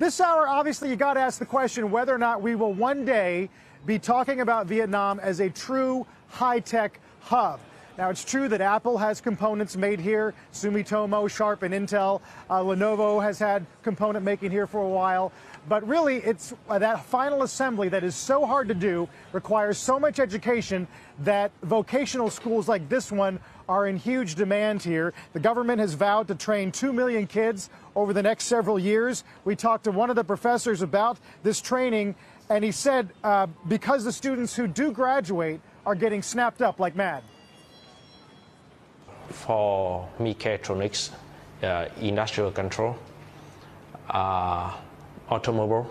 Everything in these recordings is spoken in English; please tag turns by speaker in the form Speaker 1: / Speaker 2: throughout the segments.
Speaker 1: This hour, obviously, you got to ask the question whether or not we will one day be talking about Vietnam as a true high-tech hub. Now, it's true that Apple has components made here, Sumitomo, Sharp, and Intel. Lenovo has had component making here for a while. But really, it's that final assembly that is so hard to do, requires so much education, that vocational schools like this one are in huge demand here. The government has vowed to train 2 million kids over the next several years. We talked to one of the professors about this training, and he said because the students who do graduate are getting snapped up like mad.
Speaker 2: For mechatronics, industrial control, automobile,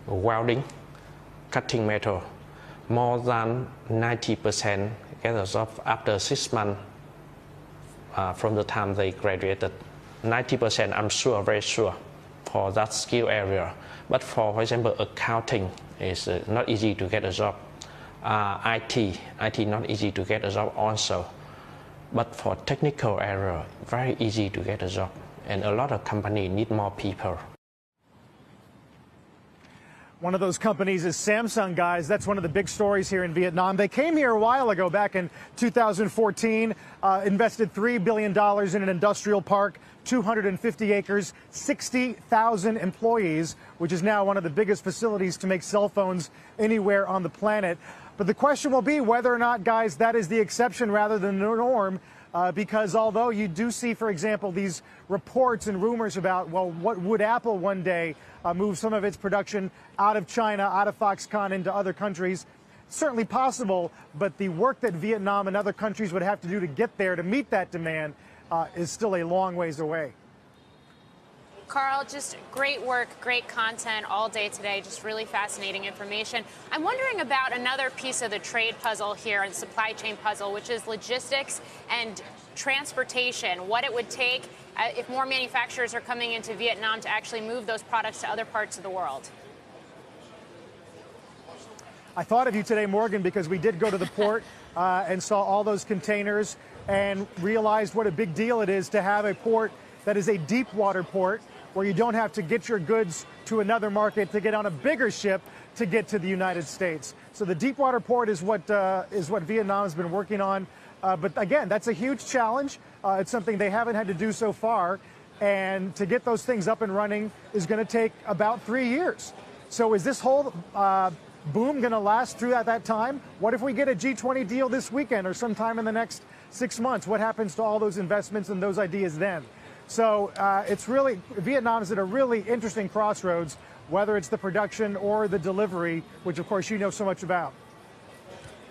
Speaker 2: welding, cutting metal, more than 90% get a job after 6 months from the time they graduated. 90%, I'm sure, very sure, for that skill area. But for example, accounting is not easy to get a job. IT not easy to get a job also. But for technical area, very easy to get a job. And a lot of companies need more people.
Speaker 1: One of those companies is Samsung, guys. That's one of the big stories here in Vietnam. They came here a while ago, back in 2014, invested $3 billion in an industrial park, 250 acres, 60,000 employees, which is now one of the biggest facilities to make cell phones anywhere on the planet. But the question will be whether or not, guys, that is the exception rather than the norm. Because although you do see, for example, these reports and rumors about, well, what would Apple one day move some of its production out of China, out of Foxconn into other countries, certainly possible, but the work that Vietnam and other countries would have to do to get there to meet that demand is still a long ways away.
Speaker 3: Carl, just great work, great content all day today, just really fascinating information. I'm wondering about another piece of the trade puzzle here and supply chain puzzle, which is logistics and transportation, what it would take if more manufacturers are coming into Vietnam to actually move those products to other parts of the world.
Speaker 1: I thought of you today, Morgan, because we did go to the port and saw all those containers and realized what a big deal it is to have a port that is a deep water port, where you don't have to get your goods to another market to get on a bigger ship to get to the United States. So the deep water port is what Vietnam has been working on. But again, that's a huge challenge. It's something they haven't had to do so far. And to get those things up and running is going to take about 3 years. So is this whole boom going to last throughout that time? What if we get a G20 deal this weekend or sometime in the next 6 months? What happens to all those investments and those ideas then? So it's really, Vietnam is at a really interesting crossroads, whether it's the production or the delivery, which of course you know so much about.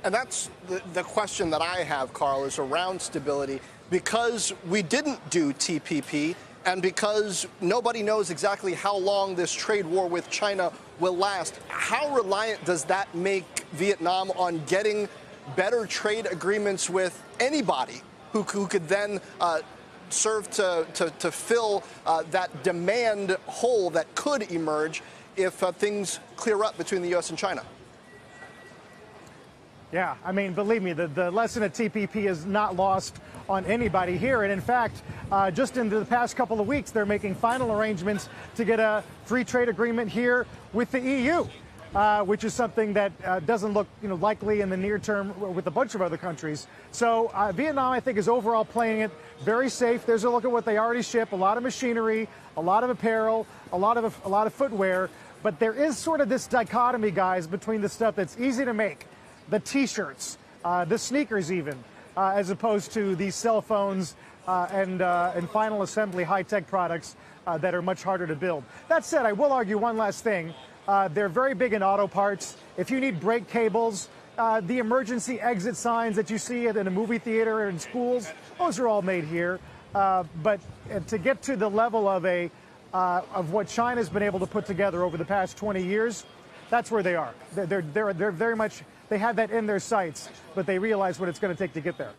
Speaker 4: And that's the question that I have, Carl, is around stability. Because we didn't do TPP and because nobody knows exactly how long this trade war with China will last, how reliant does that make Vietnam on getting better trade agreements with anybody who could then serve to fill that demand hole that could emerge if things clear up between the U.S. and China?
Speaker 1: Yeah, I mean, believe me, the lesson of TPP is not lost on anybody here. And in fact, just in the past couple of weeks, they're making final arrangements to get a free trade agreement here with the EU. Which is something that doesn't look likely in the near term with a bunch of other countries. So Vietnam, I think, is overall playing it very safe. There's a look at what they already ship: a lot of machinery, a lot of apparel, a lot of footwear. But there is sort of this dichotomy, guys, between the stuff that's easy to make, the T-shirts, the sneakers, even, as opposed to these cell phones and final assembly high-tech products that are much harder to build. That said, I will argue one last thing. They're very big in auto parts. If you need brake cables, the emergency exit signs that you see in a movie theater or in schools, those are all made here. But to get to the level of what China's been able to put together over the past 20 years, that's where they are. They're very much, they have that in their sights, but they realize what it's going to take to get there.